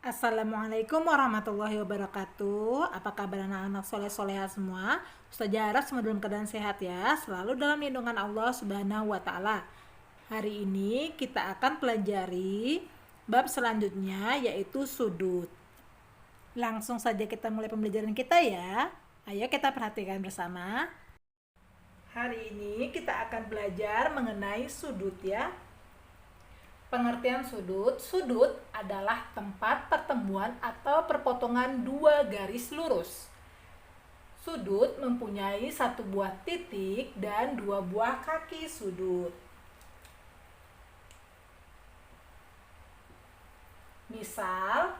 Assalamualaikum warahmatullahi wabarakatuh. Apa kabar anak-anak soleh-soleha semua? Ustazah harap semua dalam keadaan sehat ya, selalu dalam lindungan Allah Subhanahu wa taala. Hari ini kita akan pelajari bab selanjutnya yaitu sudut. Langsung saja kita mulai pembelajaran kita ya. Ayo kita perhatikan bersama. Hari ini kita akan belajar mengenai sudut ya. Pengertian sudut. Sudut adalah tempat pertemuan atau perpotongan dua garis lurus. Sudut mempunyai satu buah titik dan dua buah kaki sudut. Misal,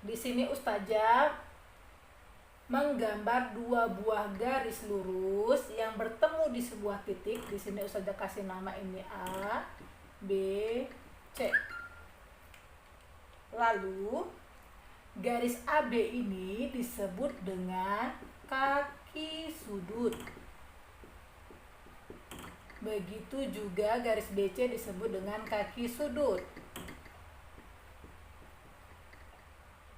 di sini Ustazah menggambar dua buah garis lurus yang bertemu di sebuah titik. Di sini Ustazah kasih nama ini A, B, C. Lalu garis AB ini disebut dengan kaki sudut. Begitu juga garis BC disebut dengan kaki sudut.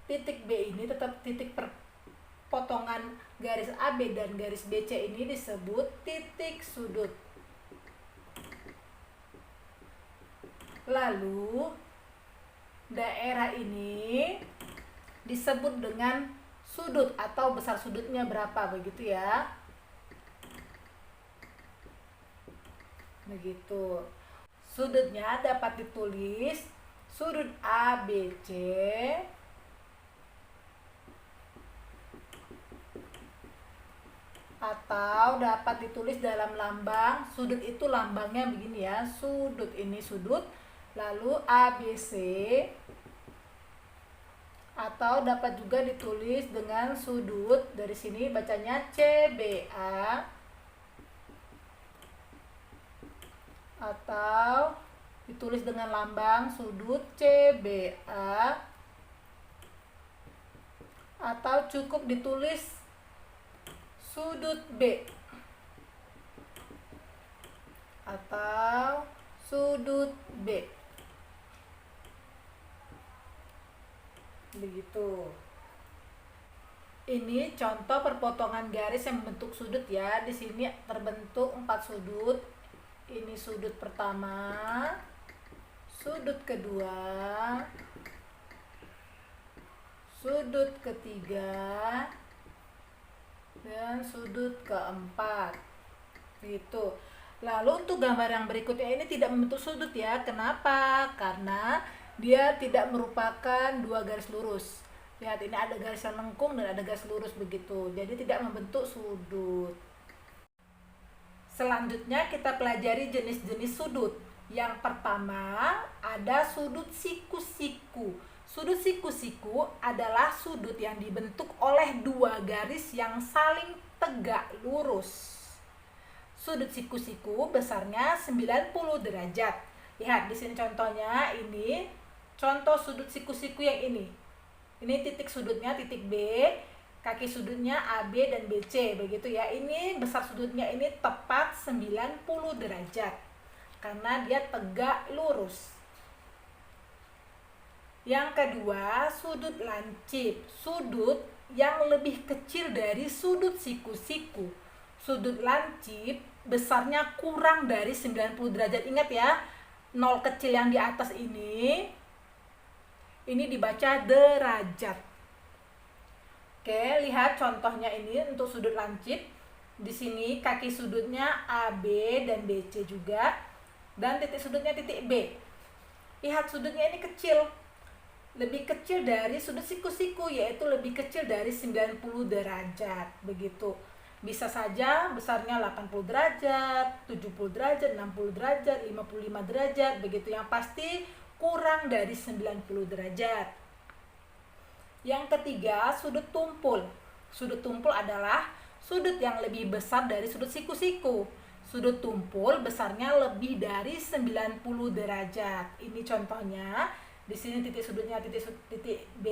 Titik B ini tetap titik perpotongan garis AB dan garis BC ini disebut titik sudut. Lalu daerah ini disebut dengan sudut atau besar sudutnya berapa, begitu ya. Begitu. Sudutnya dapat ditulis sudut ABC atau dapat ditulis dalam lambang. Sudut itu lambangnya begini ya. Sudut ini sudut, lalu ABC, atau dapat juga ditulis dengan sudut, dari sini bacanya CBA, atau ditulis dengan lambang sudut CBA, atau cukup ditulis sudut B, atau sudut B. Begitu. Ini contoh perpotongan garis yang membentuk sudut ya. Di sini terbentuk 4 sudut. Ini sudut pertama, sudut kedua, sudut ketiga, dan sudut keempat. Gitu. Lalu untuk gambar yang berikutnya ini tidak membentuk sudut ya. Kenapa? Karena dia tidak merupakan dua garis lurus. Lihat, ini ada garis yang lengkung dan ada garis lurus begitu. Jadi tidak membentuk sudut. Selanjutnya kita pelajari jenis-jenis sudut. Yang pertama ada sudut siku-siku. Sudut siku-siku adalah sudut yang dibentuk oleh dua garis yang saling tegak lurus. Sudut siku-siku besarnya 90 derajat. Lihat di sini contohnya, ini contoh sudut siku-siku yang ini. Ini titik sudutnya titik B, kaki sudutnya AB dan BC, begitu ya. Ini besar sudutnya ini tepat 90 derajat karena dia tegak lurus. Yang kedua, sudut lancip. Sudut yang lebih kecil dari sudut siku-siku. Sudut lancip besarnya kurang dari 90 derajat. Ingat ya, 0 kecil yang di atas ini dibaca derajat. Oke, lihat contohnya ini untuk sudut lancip. Di sini kaki sudutnya AB dan BC juga, dan titik sudutnya titik B. Lihat sudutnya ini kecil, lebih kecil dari sudut siku-siku, yaitu lebih kecil dari 90 derajat. Begitu. Bisa saja besarnya 80 derajat, 70 derajat, 60 derajat, 55 derajat, begitu. Yang pasti kurang dari 90 derajat. Yang ketiga, sudut tumpul. Sudut tumpul adalah sudut yang lebih besar dari sudut siku-siku. Sudut tumpul besarnya lebih dari 90 derajat. Ini contohnya. Di sini titik sudutnya titik B,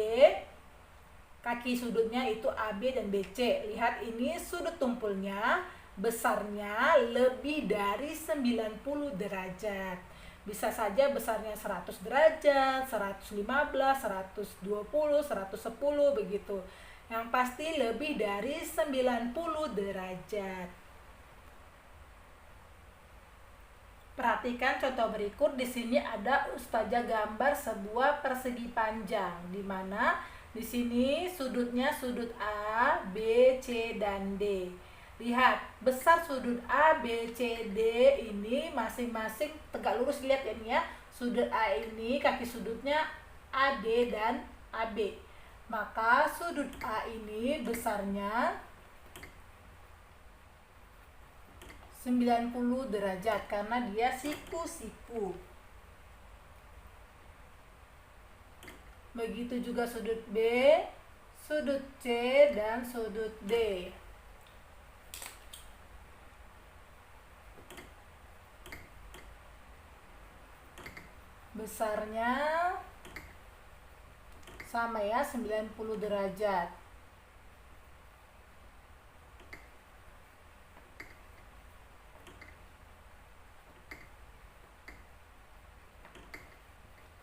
kaki sudutnya itu AB dan BC. Lihat, ini sudut tumpulnya besarnya lebih dari 90 derajat. Bisa saja besarnya 100 derajat, 115, 120, 110 begitu. Yang pasti lebih dari 90 derajat. Perhatikan contoh berikut. Di sini ada Ustazah gambar sebuah persegi panjang, di mana di sini sudutnya sudut A, B, C, dan D. Lihat, besar sudut A, B, C, D ini masing-masing tegak lurus. Lihat ya nih ya. Sudut A ini kaki sudutnya AD dan AB. Maka sudut A ini besarnya 90 derajat karena dia siku-siku. Begitu juga sudut B, sudut C, dan sudut D. Besarnya sama ya, 90 derajat.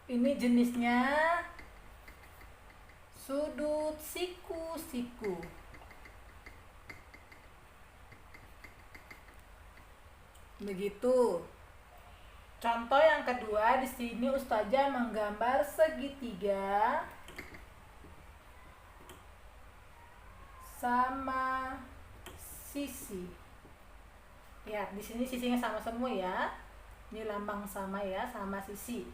Ini jenisnya sudut siku-siku. Begitu. Contoh yang kedua, di sini Ustazah menggambar segitiga sama sisi. Ya, di sini sisinya sama semua ya. Ini lambang sama ya, sama sisi.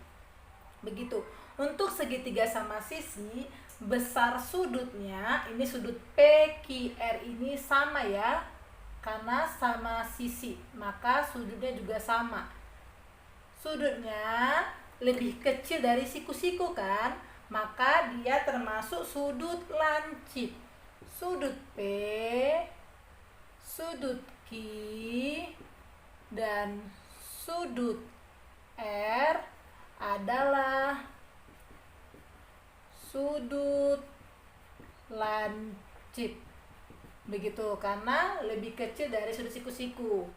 Begitu. Untuk segitiga sama sisi, besar sudutnya, ini sudut PQR ini sama ya, karena sama sisi, maka sudutnya juga sama. Sudutnya lebih kecil dari siku-siku kan, maka dia termasuk sudut lancip. Sudut P, sudut Q, dan sudut R adalah sudut lancip. Begitu, karena lebih kecil dari sudut siku-siku.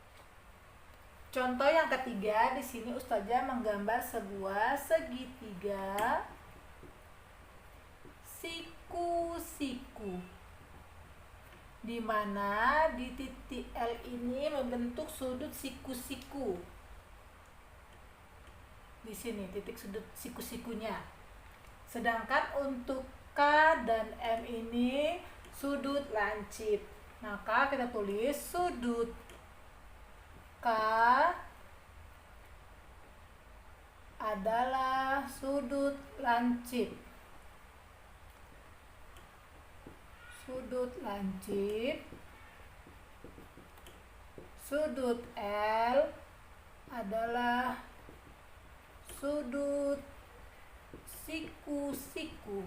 Contoh yang ketiga, di sini Ustazah menggambar sebuah segitiga siku-siku, di mana di titik L ini membentuk sudut siku-siku. Di sini titik sudut siku-sikunya. Sedangkan untuk K dan M ini sudut lancip. Maka kita tulis sudut K adalah sudut lancip. Sudut lancip. Sudut L adalah sudut siku-siku.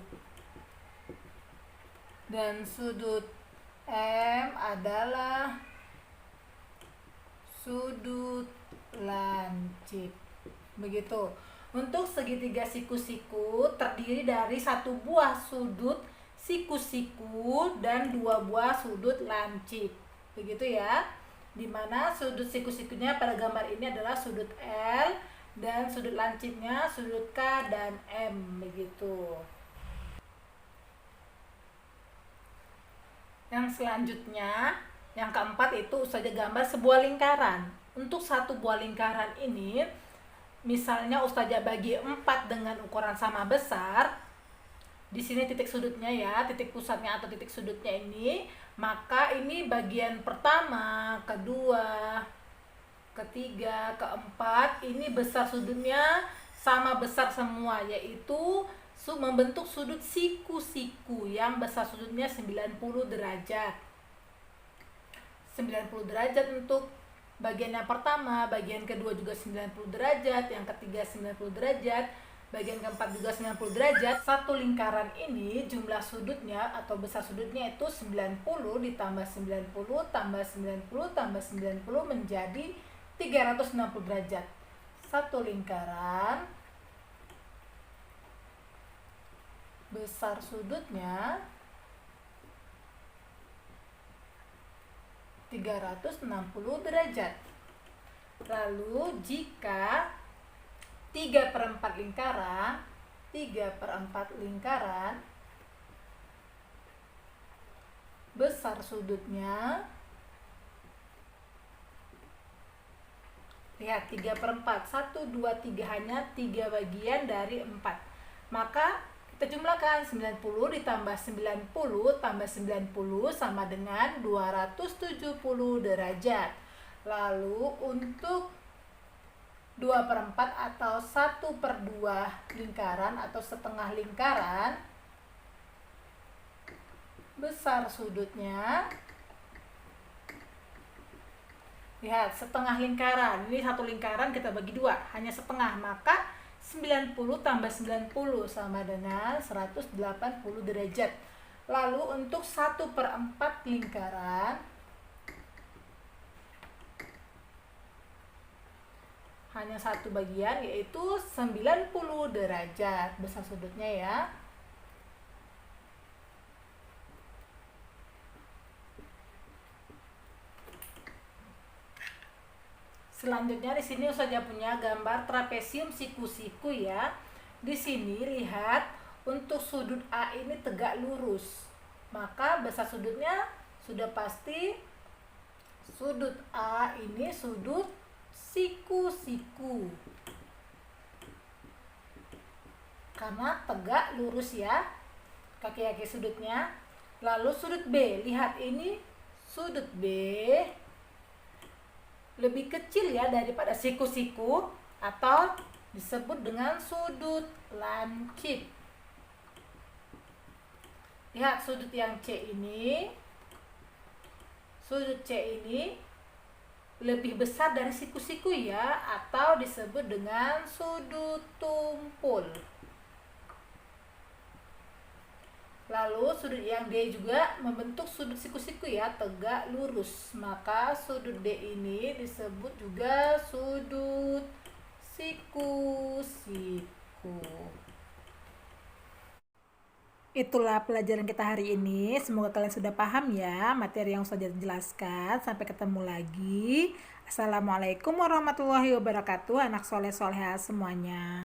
Dan sudut M adalah sudut lancip. Begitu. Untuk segitiga siku-siku terdiri dari satu buah sudut siku-siku dan dua buah sudut lancip. Begitu ya. Dimana sudut siku-sikunya pada gambar ini adalah sudut L dan sudut lancipnya sudut K dan M. Begitu. Yang selanjutnya, yang keempat itu Ustazah gambar sebuah lingkaran. Untuk satu buah lingkaran ini, misalnya Ustazah bagi 4 dengan ukuran sama besar. Di sini titik sudutnya ya, titik pusatnya atau titik sudutnya ini, maka ini bagian pertama, kedua, ketiga, keempat, ini besar sudutnya sama besar semua, yaitu membentuk sudut siku-siku yang besar sudutnya 90 derajat. 90 derajat untuk bagian yang pertama, bagian kedua juga 90 derajat, yang ketiga 90 derajat, bagian keempat juga 90 derajat. Satu lingkaran ini jumlah sudutnya atau besar sudutnya itu 90 ditambah 90 tambah 90 tambah 90 menjadi 360 derajat. Satu lingkaran besar sudutnya 360 derajat. Lalu jika 3/4 lingkaran, 3/4 lingkaran, besar sudutnya, lihat 3/4, 1, 2, 3, hanya 3 bagian dari 4. Maka kita jumlahkan 90 ditambah 90 tambah 90 sama dengan 270 derajat. Lalu untuk 2/4 atau 1/2 lingkaran atau setengah lingkaran, besar sudutnya, lihat setengah lingkaran, ini satu lingkaran kita bagi dua, hanya setengah, maka 90 tambah 90 sama dengan 180 derajat. Lalu untuk 1/4 lingkaran, hanya satu bagian, yaitu 90 derajat besar sudutnya ya. Selanjutnya di sini Ustazah punya gambar trapesium siku-siku ya. Di sini lihat untuk sudut A ini tegak lurus. Maka besar sudutnya sudah pasti sudut A ini sudut siku-siku. Karena tegak lurus ya kaki-kaki sudutnya. Lalu sudut B, lihat ini sudut B lebih kecil ya daripada siku-siku atau disebut dengan sudut lancip. Lihat sudut yang C ini, sudut C ini lebih besar dari siku-siku ya, atau disebut dengan sudut tumpul. Lalu sudut yang D juga membentuk sudut siku-siku ya, tegak lurus. Maka sudut D ini disebut juga sudut siku-siku. Itulah pelajaran kita hari ini. Semoga kalian sudah paham ya materi yang Ustazah jelaskan. Sampai ketemu lagi. Assalamualaikum warahmatullahi wabarakatuh. Anak soleh soleha semuanya.